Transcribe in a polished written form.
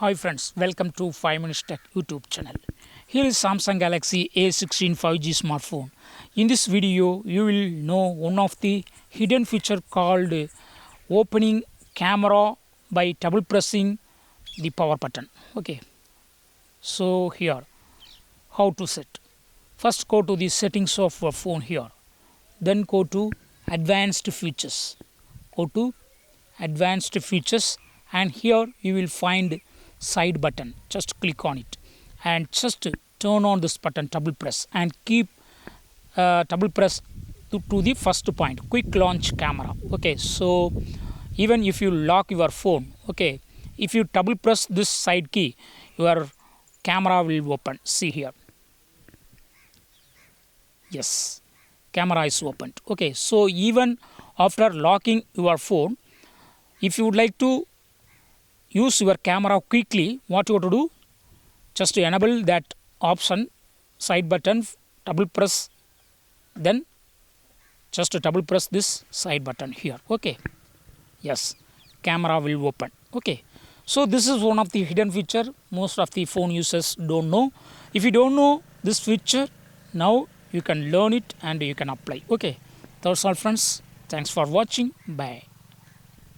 Hi friends, welcome to 5 Minutes Tech YouTube channel. Here is Samsung Galaxy A16 5G smartphone. In this video, you will know one of the hidden feature called opening camera by double pressing the power button. Okay, so here, how to set. First go to the settings of your phone here. Then go to advanced features. Go to advanced features and here you will find side button. Just click on it and just turn on this button, double press, and keep double press to the first point, quick launch camera. Okay, so even if you lock your phone, okay, if you double press this side key, your camera will open. See here, yes, camera is opened. Okay, so even after locking your phone, if you would like to use your camera quickly, what you have to do, just to enable that option, side button, double press, then just to double press this side button here. Okay, yes, camera will open. Okay, so this is one of the hidden feature most of the phone users don't know. If you don't know this feature, now you can learn it and you can apply. Okay, that's all friends, thanks for watching, bye.